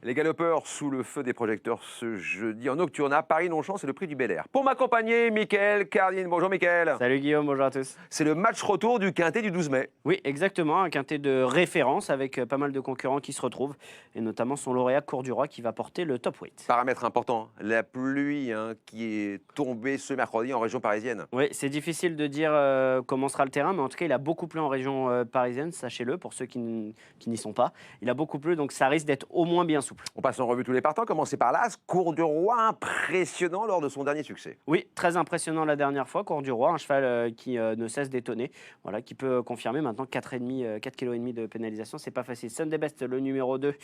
Les galopeurs sous le feu des projecteurs ce jeudi en Nocturna. Paris-Longchamp, c'est le prix du Bel Air. Pour m'accompagner, Mickaël Cardine. Bonjour Mickaël. Salut Guillaume, bonjour à tous. C'est le match retour du Quintet du 12 mai. Oui, exactement, un quintet de référence avec pas mal de concurrents qui se retrouvent, et notamment son lauréat Cours du Roi qui va porter le top weight. Paramètre important, la pluie qui est tombée ce mercredi en région parisienne. Oui, c'est difficile de dire comment sera le terrain, mais en tout cas, il a beaucoup plu en région parisienne, sachez-le, pour ceux qui n'y sont pas. Il a beaucoup plu, donc ça risque d'être au moins bien souple. On passe en revue tous les partants, commencer par l'As. Cours du Roi, impressionnant lors de son dernier succès. Oui, très impressionnant la dernière fois, Cours du Roi, un cheval qui ne cesse d'étonner, voilà, qui peut confirmer maintenant 4,5 kg de pénalisation, c'est pas facile. Sunday Best, le numéro 2,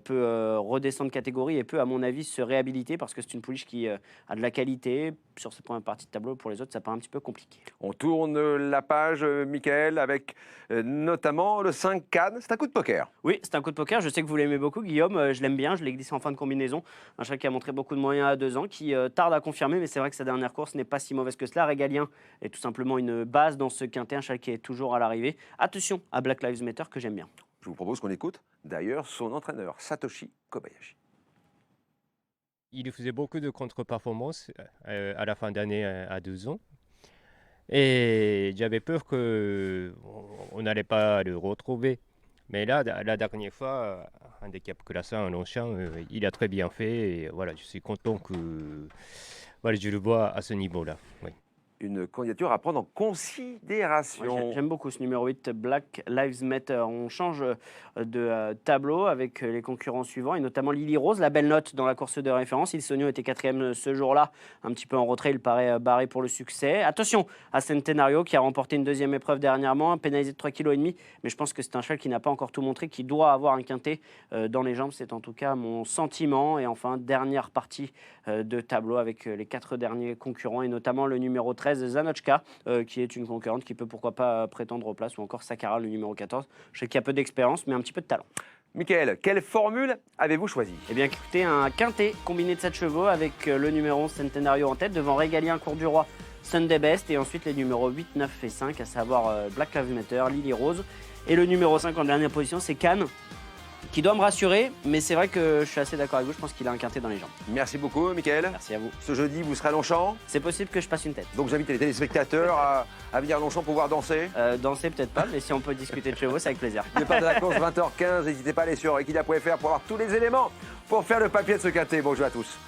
peut redescendre catégorie et peut, à mon avis, se réhabiliter parce que c'est une pouliche qui a de la qualité. Sur ce point partie de tableau, pour les autres, ça paraît un petit peu compliqué. On tourne la page, Mickaël, avec notamment le 5 Cannes. C'est un coup de poker. Oui, c'est un coup de poker. Je sais que vous l'aimez beaucoup, Guillaume. Je l'aime bien. Je l'ai glissé en fin de combinaison. Un cheval qui a montré beaucoup de moyens à 2 ans, qui tarde à confirmer, mais c'est vrai que sa dernière course n'est pas si mauvaise que cela. Régalien est tout simplement une base dans ce quintet, un cheval qui est toujours à l'arrivée. Attention à Black Lives Matter, que j'aime bien. Je vous propose qu'on écoute d'ailleurs son entraîneur, Satoshi Kobayashi. Il faisait beaucoup de contre-performances à la fin d'année à 2 ans. Et j'avais peur qu'on n'allait pas le retrouver. Mais là, la dernière fois, handicap classé en Longchamp, il a très bien fait. Et voilà, je suis content que voilà, je le vois à ce niveau-là. Oui. Une candidature à prendre en considération. Ouais, j'aime beaucoup ce numéro 8, Black Lives Matter. On change de tableau avec les concurrents suivants, et notamment Lily Rose, la belle note dans la course de référence. Il Sonio était 4e ce jour-là, un petit peu en retrait, il paraît barré pour le succès. Attention à Centenario qui a remporté une 2e épreuve dernièrement, pénalisé de 3,5 kg, mais je pense que c'est un cheval qui n'a pas encore tout montré, qui doit avoir un quintet dans les jambes, c'est en tout cas mon sentiment. Et enfin, dernière partie de tableau avec les 4 derniers concurrents, et notamment le numéro 13, Zanochka, qui est une concurrente qui peut pourquoi pas prétendre aux places, ou encore Sakara, le numéro 14. Je sais qu'il y a peu d'expérience, mais un petit peu de talent. Mickaël, quelle formule avez-vous choisi? Eh bien, écoutez, un quintet combiné de 7 chevaux avec le numéro 11 Centenario en tête, devant Régalien, Cours du Roi, Sunday Best, et ensuite les numéros 8, 9 et 5, à savoir Black Lives Matter, Lily Rose. Et le numéro 5 en dernière position, c'est Cannes, qui doit me rassurer, mais c'est vrai que je suis assez d'accord avec vous, je pense qu'il a un quintet dans les jambes. Merci beaucoup, Mickaël. Merci à vous. Ce jeudi, vous serez à Longchamp. C'est possible que je passe une tête. Donc j'invite les téléspectateurs à venir à Longchamp pour pouvoir danser. Danser peut-être pas, mais si on peut discuter de chevaux, c'est avec plaisir. Départ de la course 20h15, n'hésitez pas à aller sur equidia.fr pour avoir tous les éléments pour faire le papier de ce quintet. Bonjour à tous.